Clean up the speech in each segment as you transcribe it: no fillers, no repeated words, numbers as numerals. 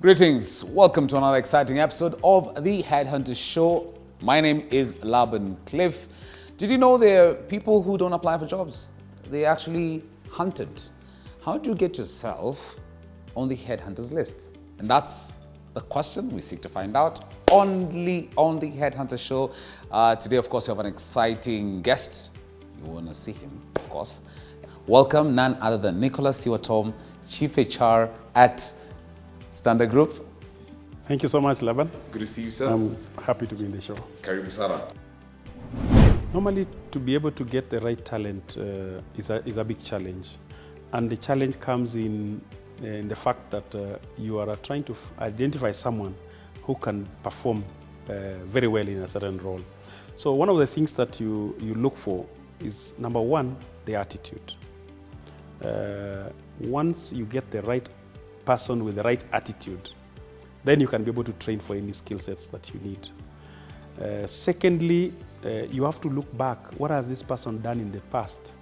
Greetings, welcome to another exciting episode of the Headhunter Show. My name is Laban Cliff. Did you know there are people who don't apply for jobs? They actually hunted. How do you get yourself on the Headhunters list? And that's the question we seek to find out only on the Headhunter Show. Today, of course, we have an exciting guest. You want to see him, of course. Welcome, none other than Nicholas Siwatom, Chief HR at Standard Group. Thank you so much, Laban. Good to see you, sir. I'm happy to be in the show. Karibu sana. Normally, to be able to get the right talent is a big challenge. And the challenge comes in the fact that you are trying to identify someone who can perform very well in a certain role. So one of the things that you look for is, number one, the attitude. Once you get the right person with the right attitude, then you can be able to train for any skill sets that you need. Secondly, you have to look back. What has this person done in the past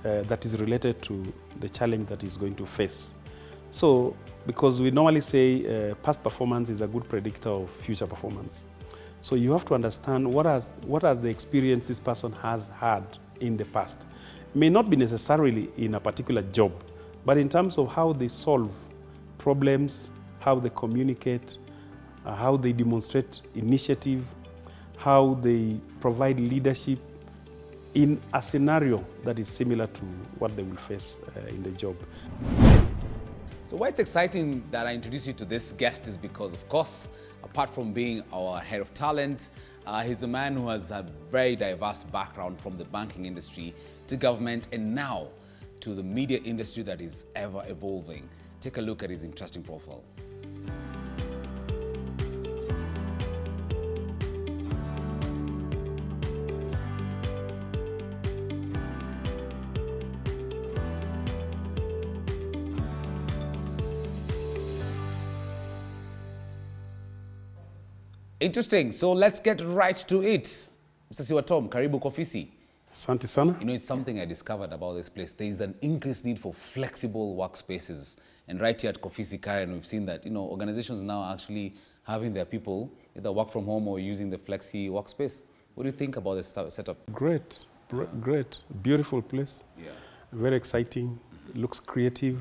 that is related to the challenge that he's going to face? So, because we normally say past performance is a good predictor of future performance. So you have to understand what are the experience this person has had in the past. May not be necessarily in a particular job, but in terms of how they solve problems, how they communicate, how they demonstrate initiative, how they provide leadership in a scenario that is similar to what they will face in the job. So why it's exciting that I introduce you to this guest is because, of course, apart from being our head of talent, he's a man who has a very diverse background from the banking industry to government and now to the media industry that is ever evolving. Take a look at his interesting profile. Interesting. So let's get right to it. Mr. Siwatom, karibu Kofisi. Asante sana. You know, it's something I discovered about this place. There is an increased need for flexible workspaces. And right here at Kofisi, Karen, we've seen that, organizations now are actually having their people either work from home or using the flexi workspace. What do you think about this setup? Great. Beautiful place. Yeah. Very exciting. Looks creative.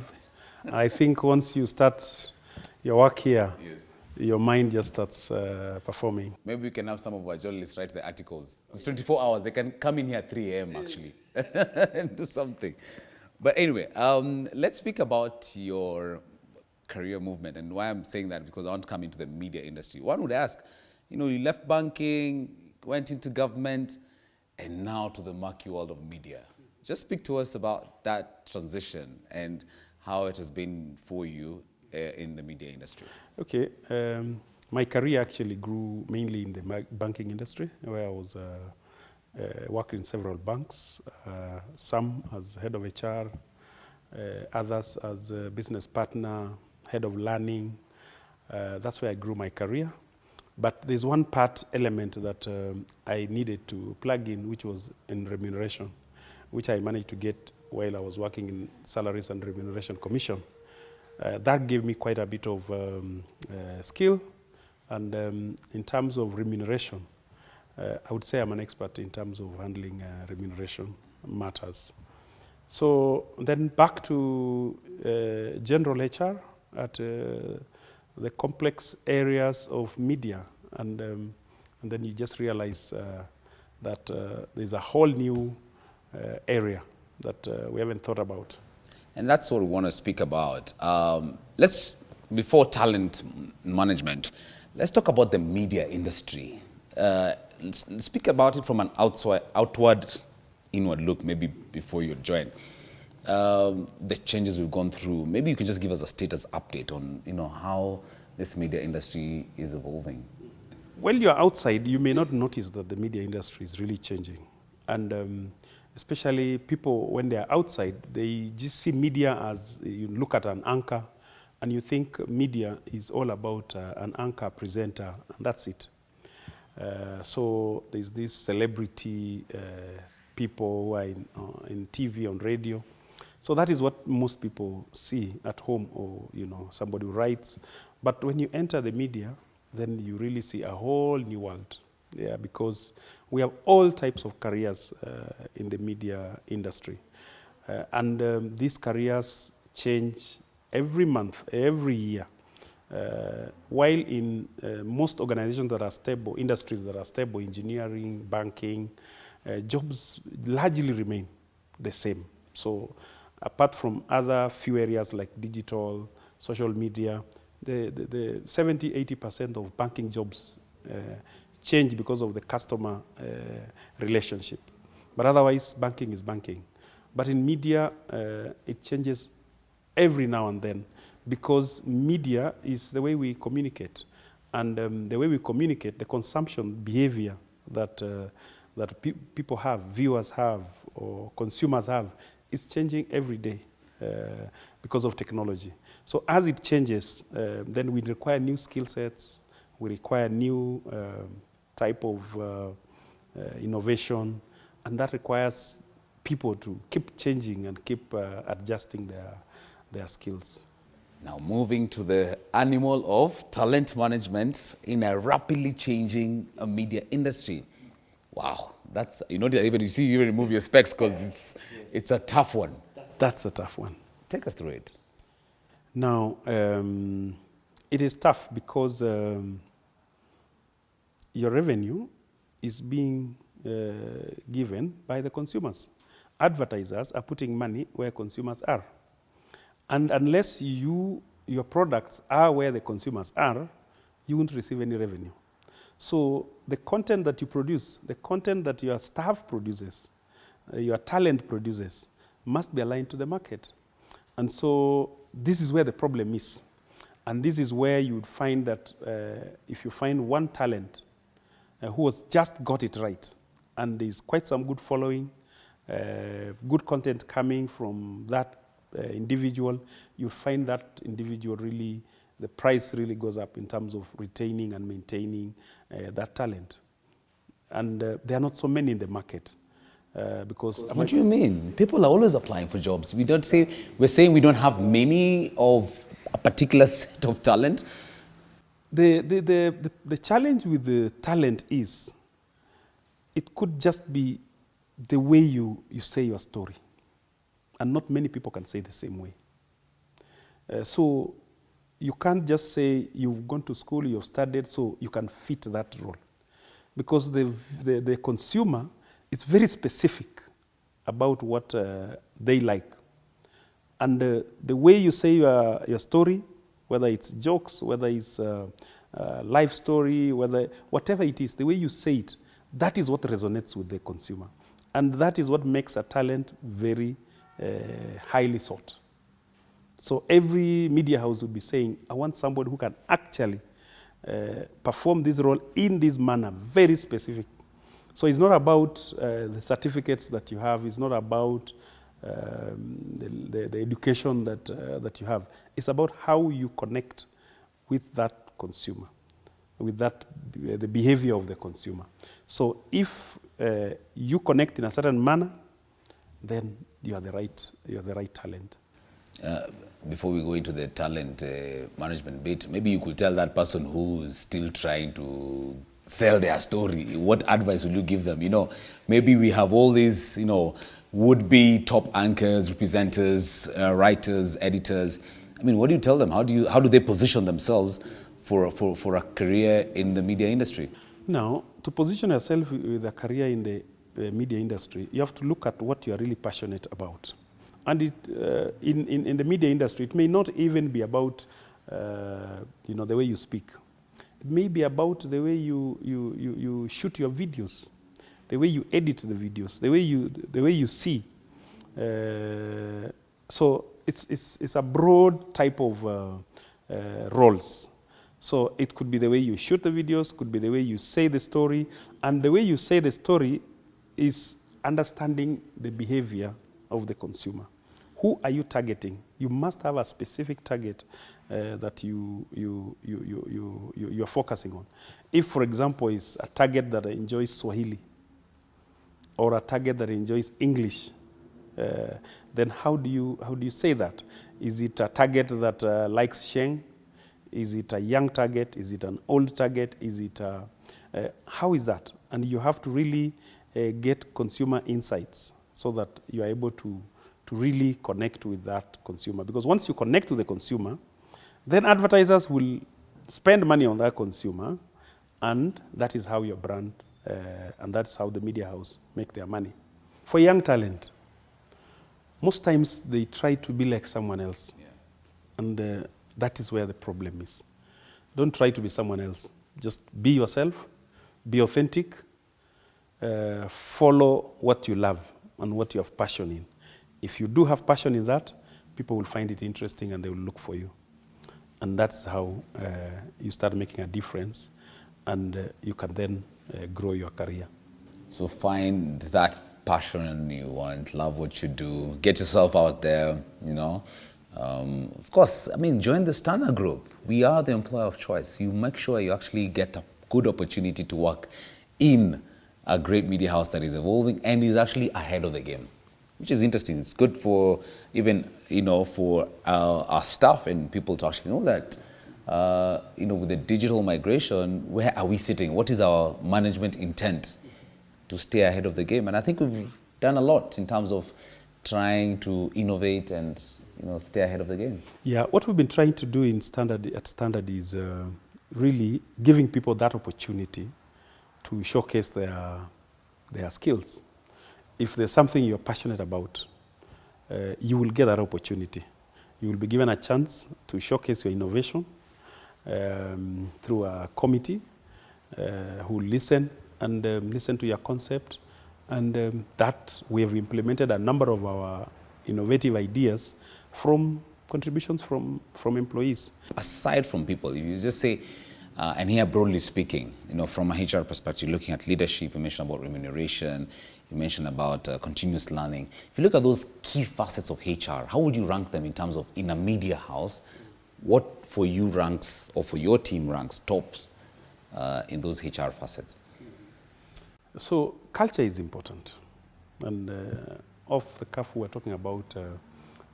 I think once you start your work here, Yes. your mind just starts performing. Maybe we can have some of our journalists write the articles. It's 24 hours. They can come in here at 3 a.m. actually and do something. But anyway, let's speak about your career movement. And why I'm saying that, because I want to come into the media industry. One would ask, you left banking, went into government, and now to the murky world of media. Just speak to us about that transition and how it has been for you in the media industry. Okay, my career actually grew mainly in the banking industry, where I was working in several banks, some as head of HR, others as a business partner, head of learning. That's where I grew my career. But there's one element that I needed to plug in, which was in remuneration, which I managed to get while I was working in Salaries and Remuneration Commission. That gave me quite a bit of skill, and in terms of remuneration, I would say I'm an expert in terms of handling remuneration matters. So then back to general HR at the complex areas of media, and then you just realize that there's a whole new area that we haven't thought about. And that's what we want to speak about. Before talent management, let's talk about the media industry. Let's speak about it from an outward, inward look, maybe before you join. The changes we've gone through. Maybe you can just give us a status update on, how this media industry is evolving. When you're outside, you may not notice that the media industry is really changing. And especially people, when they're outside, they just see media as, you look at an anchor, and you think media is all about an anchor presenter, and that's it. So there's these celebrity people who are in TV, on radio. So that is what most people see at home, or somebody who writes, But when you enter the media, then you really see a whole new world. Yeah, because we have all types of careers in the media industry. And these careers change every month, every year. While in most organizations that are stable, industries that are stable, engineering, banking, jobs largely remain the same. So apart from other few areas like digital, social media, the 70-80% of banking jobs change because of the customer relationship. But otherwise, banking is banking. But in media, it changes every now and then, because media is the way we communicate. And the way we communicate, the consumption behavior that, people have, viewers have, or consumers have, is changing every day because of technology. So as it changes, then we require new skill sets, we require new type of innovation, and that requires people to keep changing and keep adjusting their skills. Now, moving to the animal of talent management in a rapidly changing media industry. Wow, that's, you even remove your specs because it's a tough one. That's a tough one. Take us through it. Now, it is tough because your revenue is being given by the consumers. Advertisers are putting money where consumers are. And unless your products are where the consumers are, you won't receive any revenue. So the content that you produce, the content that your staff produces, your talent produces, must be aligned to the market. And so this is where the problem is. And this is where you would find that if you find one talent who has just got it right, and there's quite some good following, good content coming from that individual, you find that individual really, the price really goes up in terms of retaining and maintaining that talent. And there are not so many in the market. Because what do you mean? People are always applying for jobs. We're saying we don't have many of a particular set of talent. The challenge with the talent is, it could just be the way you say your story. And not many people can say the same way. So you can't just say you've gone to school, you've studied, so you can fit that role. Because the consumer is very specific about what they like. And the way you say your story, whether it's jokes, whether it's life story, whatever it is, the way you say it, that is what resonates with the consumer. And that is what makes a talent very highly sought. So every media house would be saying, I want somebody who can actually perform this role in this manner, very specific. So it's not about the certificates that you have, it's not about the education that you have. It's about how you connect with that consumer, with the behavior of the consumer. So if you connect in a certain manner, then you are the right talent. Before we go into the talent management bit, maybe you could tell that person who is still trying to sell their story, what advice will you give them? Maybe we have all these, would-be top anchors, presenters, writers, editors. I mean, what do you tell them? How do they position themselves for a career in the media industry? Now, to position yourself with a career in the media industry, you have to look at what you are really passionate about. And in the media industry, it may not even be about the way you speak. It may be about the way you shoot your videos, the way you edit the videos, the way you see. So it's a broad type of roles. So it could be the way you shoot the videos, could be the way you say the story, and the way you say the story is understanding the behavior of the consumer. Who are you targeting? You must have a specific target that you're focusing on. If, for example, it's a target that enjoys Swahili or a target that enjoys English, then how do you say that? Is it a target that likes Sheng? Is it a young target? Is it an old target? Is it how is that? And you have to really get consumer insights so that you are able to really connect with that consumer. Because once you connect with the consumer, then advertisers will spend money on that consumer, and that is how your brand and that's how the media house make their money. For young talent, most times they try to be like someone else. Yeah. And that is where the problem is. Don't try to be someone else. Just be yourself, be authentic, follow what you love and what you have passion in. If you do have passion in that, people will find it interesting and they will look for you. And that's how you start making a difference, and you can then grow your career. So find that passion you want, love what you do, get yourself out there, you know. Of course, I mean, join the Standard Group. We are the employer of choice. You make sure you actually get a good opportunity to work in a great media house that is evolving and is actually ahead of the game, which is interesting. It's good for even, you know, for our staff and people to actually know that, you know, with the digital migration, where are we sitting? What is our management intent to stay ahead of the game? And I think we've done a lot in terms of trying to innovate and, you know, stay ahead of the game. Yeah, what we've been trying to do at Standard is really giving people that opportunity to showcase their skills. If there's something you're passionate about, you will get that opportunity. You will be given a chance to showcase your innovation through a committee who will listen and listen to your concept. And that we have implemented a number of our innovative ideas from contributions from employees. Aside from people, if you just say, and here broadly speaking, you know, from a HR perspective, looking at leadership, you mentioned about remuneration, you mentioned about continuous learning. If you look at those key facets of HR, how would you rank them in terms of, in a media house, what for you ranks, or for your team ranks tops in those HR facets? So culture is important. And off the cuff, we're talking about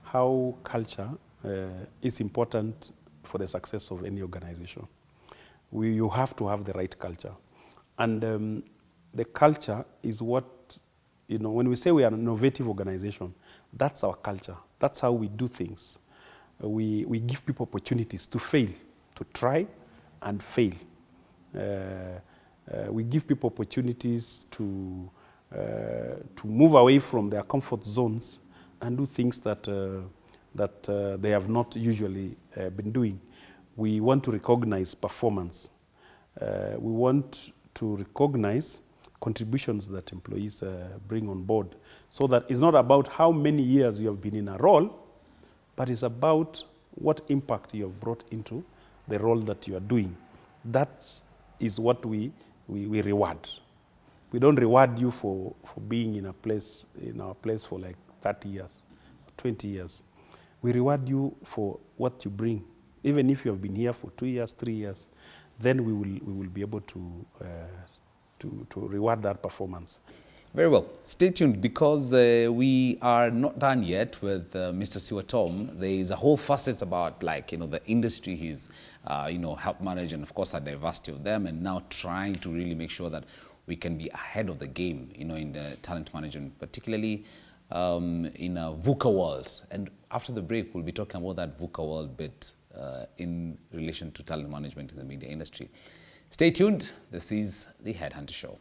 how culture is important for the success of any organization. You have to have the right culture. And the culture is what, you know, when we say we are an innovative organization, that's our culture. That's how we do things. We give people opportunities to fail, to try and fail. We give people opportunities to move away from their comfort zones and do things that they have not usually been doing. We want to recognize performance. We want to recognize contributions that employees bring on board, so that it's not about how many years you have been in a role, but it's about what impact you have brought into the role that you are doing. That is what we reward. We don't reward you for being in our place for like 30 years, 20 years. We reward you for what you bring. Even if you have been here for 2 years, 3 years, then we will be able to reward that performance. Very well. Stay tuned, because we are not done yet with Mr. Siwatom. There is a whole facet about, like, you know, the industry he's, you know, helped manage, and of course a diversity of them, and now trying to really make sure that we can be ahead of the game, you know, in the talent management, particularly in a VUCA world. And after the break, we'll be talking about that VUCA world bit in relation to talent management in the media industry. Stay tuned. This is The Headhunter Show.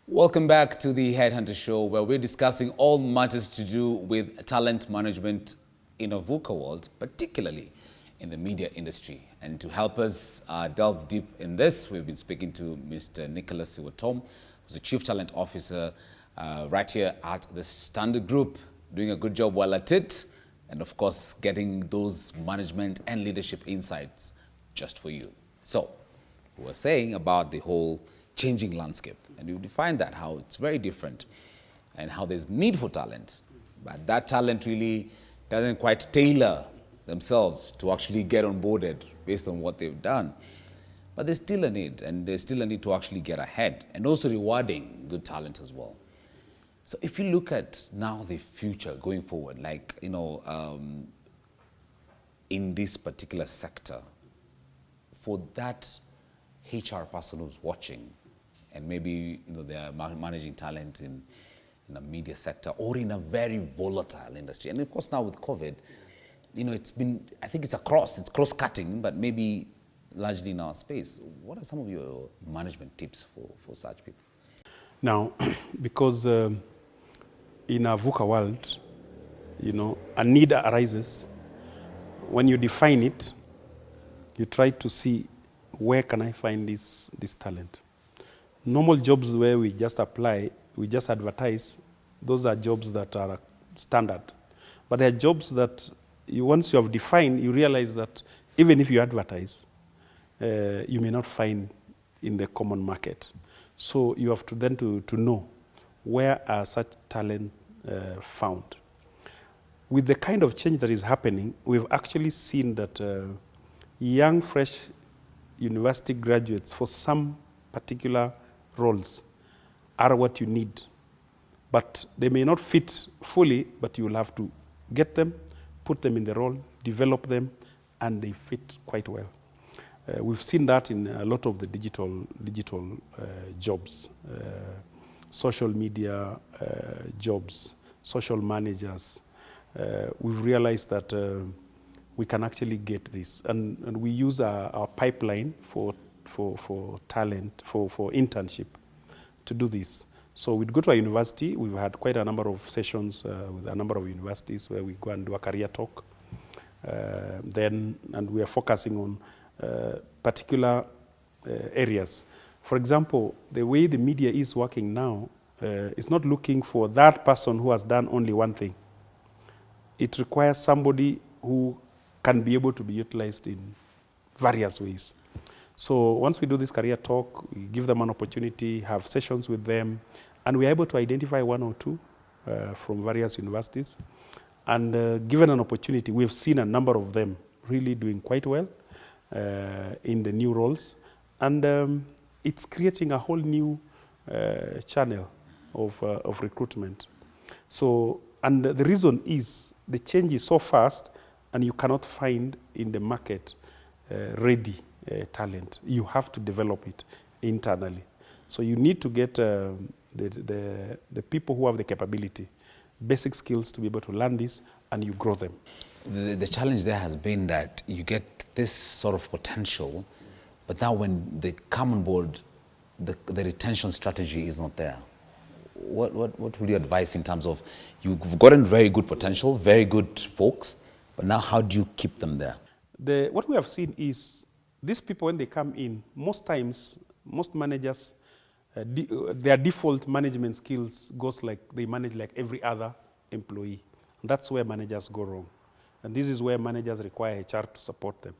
Welcome back to the Headhunter Show, where we're discussing all matters to do with talent management in a VUCA world, particularly in the media industry. And to help us delve deep in this, we've been speaking to Mr. Nicholas Siwatom, who's the Chief Talent Officer right here at the Standard Group, doing a good job while at it. and of course, getting those management and leadership insights just for you. So, we're saying about the whole changing landscape, and we've defined that, how it's very different and how there's need for talent, but that talent really doesn't quite tailor themselves to actually get onboarded based on what they've done. But there's still a need, and there's still a need to actually get ahead, and also rewarding good talent as well. So if you look at now the future going forward, like, in this particular sector, for that HR person who's watching, and maybe they're managing talent in a media sector or in a very volatile industry, and of course now with COVID, it's been, I think it's cross-cutting, but maybe largely in our space. What are some of your management tips for such people? Now, because in a VUCA world, a need arises. When you define it, you try to see, where can I find this talent? Normal jobs where we just apply, we just advertise, those are jobs that are standard. But there are jobs that once you have defined, you realize that even if you advertise, you may not find in the common market. So you have to then to know, where are such talent found? With the kind of change that is happening, we've actually seen that young, fresh university graduates for some particular roles are what you need. But they may not fit fully, but you will have to get them, put them in the role, develop them, and they fit quite well. We've seen that in a lot of the digital jobs, social media jobs, social managers. We've realized that we can actually get this, and we use our pipeline for talent, for internship to do this. So we'd go to a university. We've had quite a number of sessions with a number of universities where we go and do a career talk. And we are focusing on particular areas. For example, the way the media is working now is not looking for that person who has done only one thing. It requires somebody who can be able to be utilized in various ways. So once we do this career talk, we give them an opportunity, have sessions with them, and we're able to identify one or two from various universities. And given an opportunity, we've seen a number of them really doing quite well in the new roles. And it's creating a whole new channel of recruitment. So, and the reason is the change is so fast, and you cannot find in the market ready talent. You have to develop it internally. So you need to get the people who have the capability, basic skills to be able to learn this, and you grow them. The challenge there has been that you get this sort of potential, but now when they come on board, the retention strategy is not there. What would you advise in terms of, you've gotten very good potential, very good folks, but now how do you keep them there? What we have seen is these people, when they come in, most times, most managers, their default management skills goes like they manage like every other employee. And that's where managers go wrong. And this is where managers require HR to support them.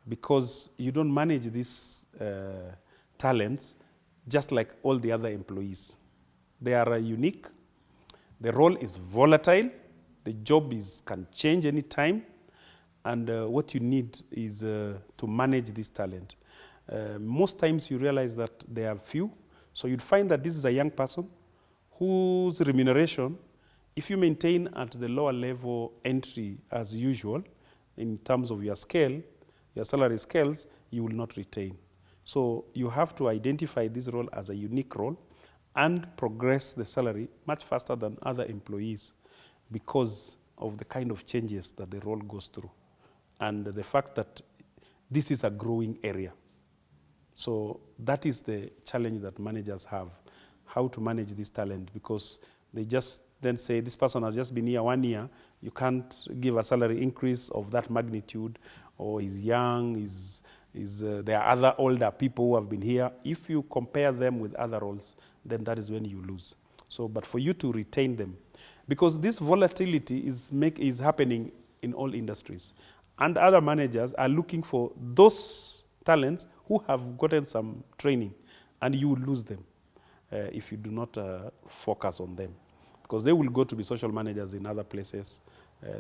Because you don't manage these talents just like all the other employees. They are unique. The role is volatile. The job can change any time. And what you need is to manage this talent. Most times you realize that they are few. So you'd find that this is a young person whose remuneration, if you maintain at the lower level entry as usual, in terms of your scale, your salary scales, you will not retain. So you have to identify this role as a unique role and progress the salary much faster than other employees because of the kind of changes that the role goes through and the fact that this is a growing area. So that is the challenge that managers have, how to manage this talent, because they just then say, this person has just been here 1 year, you can't give a salary increase of that magnitude, or is young, there are other older people who have been here. If you compare them with other roles, then that is when you lose. So, but for you to retain them, because this volatility is happening in all industries. And other managers are looking for those talents who have gotten some training, and you will lose them if you do not focus on them. Because they will go to be social managers in other places.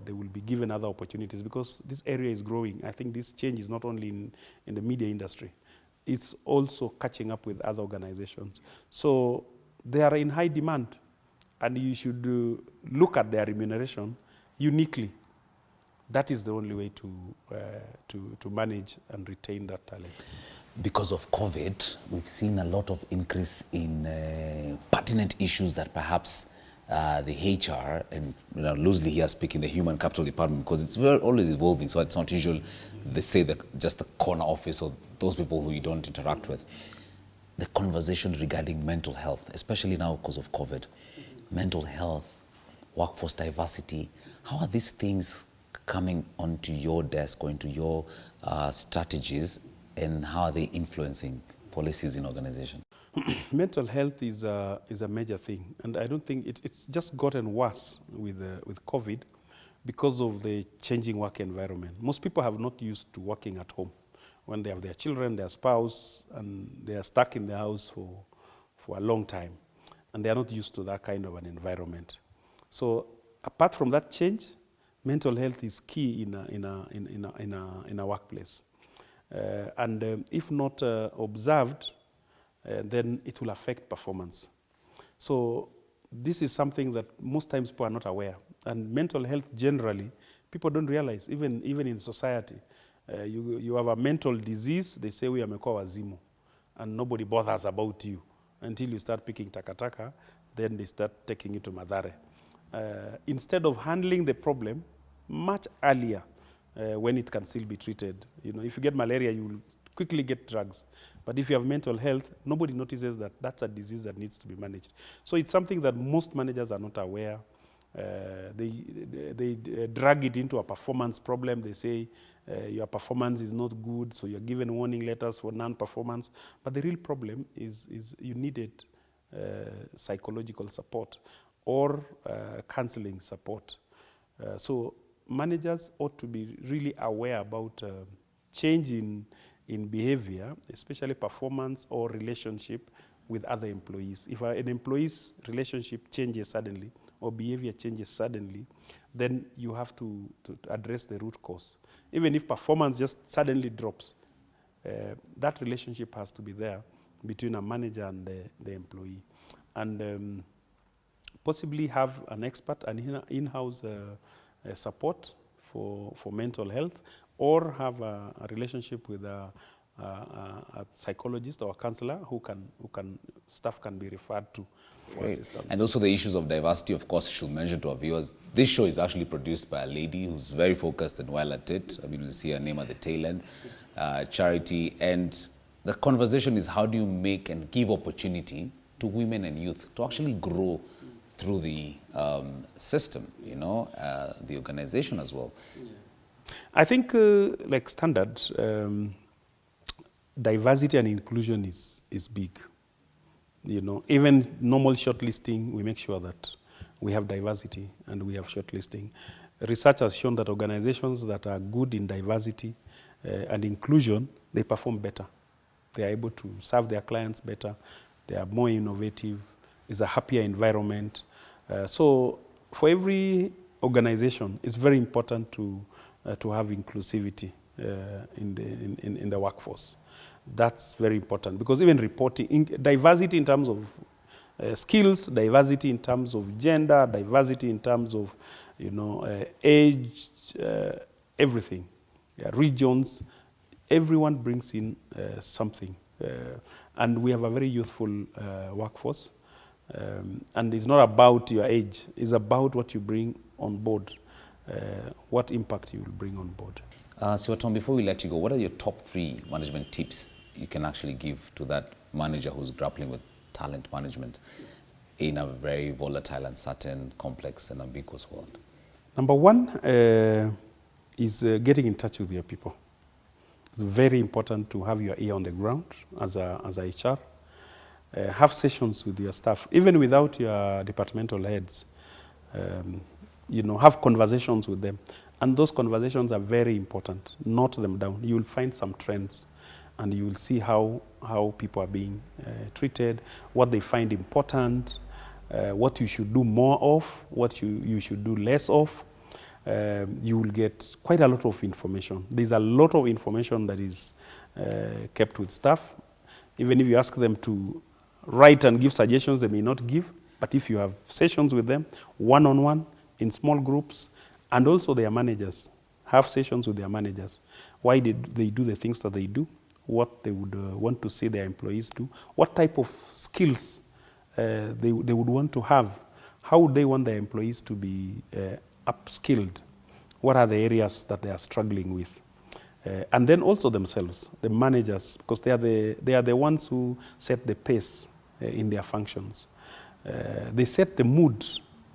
They will be given other opportunities because this area is growing. I think this change is not only in the media industry. It's also catching up with other organizations. So they are in high demand, and you should look at their remuneration uniquely. That is the only way to manage and retain that talent. Because of COVID, we've seen a lot of increase in pertinent issues that perhaps the HR, and loosely here speaking, the human capital department, because it's always evolving, so it's not usual, they say that just the corner office or those people who you don't interact with. The conversation regarding mental health, especially now because of COVID, mental health, workforce diversity, how are these things coming onto your desk or into your strategies, and how are they influencing policies in organization? Mental health is a major thing, and I don't think it's just gotten worse with COVID because of the changing work environment. Most people have not used to working at home when they have their children, their spouse, and they are stuck in the house for a long time, and they are not used to that kind of an environment. So apart from that change, mental health is key in a workplace, and if not observed, then it will affect performance. So this is something that most times people are not aware. And mental health generally, people don't realize, even in society. You have a mental disease, they say we amekuwa wazimu, and nobody bothers about you until you start picking takataka, then they start taking it to Madare. Instead of handling the problem much earlier when it can still be treated. If you get malaria, you will quickly get drugs. But if you have mental health, nobody notices that that's a disease that needs to be managed. So it's something that most managers are not aware. They drag it into a performance problem. They say your performance is not good, so you're given warning letters for non-performance. But the real problem is you needed psychological support or counseling support. So managers ought to be really aware about change in behavior, especially performance or relationship with other employees. If an employee's relationship changes suddenly or behavior changes suddenly, then you have to address the root cause. Even if performance just suddenly drops, that relationship has to be there between a manager and the employee. And possibly have an expert, an in-house support for mental health, or have a relationship with a psychologist or a counselor staff can be referred to for assistance. And also the issues of diversity, of course, should mention to our viewers. This show is actually produced by a lady who's very focused and well at it. I mean, you'll see her name at the tail end, Charity. And the conversation is, how do you make and give opportunity to women and youth to actually grow through the system, the organization as well? Yeah. I think, like standard, diversity and inclusion is big. Even normal shortlisting, we make sure that we have diversity and we have shortlisting. Research has shown that organizations that are good in diversity and inclusion, they perform better. They are able to serve their clients better. They are more innovative. It's a happier environment. So for every organization, it's very important to have inclusivity in the workforce. That's very important, because even reporting, diversity in terms of skills, diversity in terms of gender, diversity in terms of age, everything, regions, everyone brings in something. And we have a very youthful workforce. And it's not about your age, it's about what you bring on board, what impact you will bring on board. Siwatom, before we let you go, what are your top 3 management tips you can actually give to that manager who's grappling with talent management in a very volatile, uncertain, complex and ambiguous world? Number 1 is getting in touch with your people. It's very important to have your ear on the ground as a HR. Have sessions with your staff, even without your departmental heads. have conversations with them. And those conversations are very important. Note them down. You will find some trends, and you will see how people are being treated, what they find important, what you should do more of, what you should do less of. You will get quite a lot of information. There's a lot of information that is kept with staff. Even if you ask them to write and give suggestions, they may not give. But if you have sessions with them, one-on-one, in small groups, and also their managers, have sessions with their managers. Why did they do the things that they do? What they would want to see their employees do? What type of skills they would want to have? How would they want their employees to be upskilled? What are the areas that they are struggling with? And then also themselves, the managers, because they are the ones who set the pace in their functions. They set the mood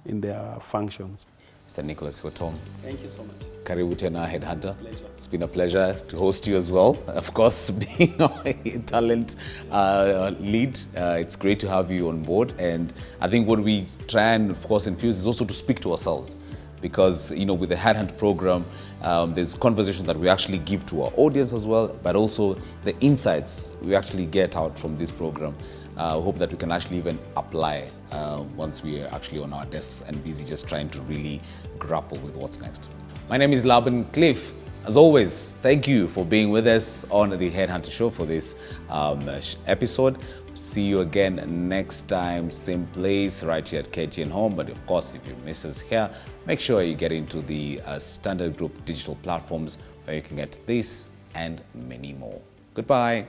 in their functions. Mr. Nicholas Siwatom. Thank you so much. Karibu tena Headhunter. Pleasure. It's been a pleasure to host you as well. Of course, being a talent lead, it's great to have you on board. And I think what we try and, of course, infuse is also to speak to ourselves. Because, with the Headhunt program, there's conversation that we actually give to our audience as well, but also the insights we actually get out from this program. I hope that we can actually even apply once we are actually on our desks and busy just trying to really grapple with what's next. My name is Laban Cliff. As always, thank you for being with us on the Headhunter Show for this episode. See you again next time, same place, right here at KTN Home. But of course, if you miss us here, make sure you get into the Standard Group digital platforms where you can get this and many more. Goodbye.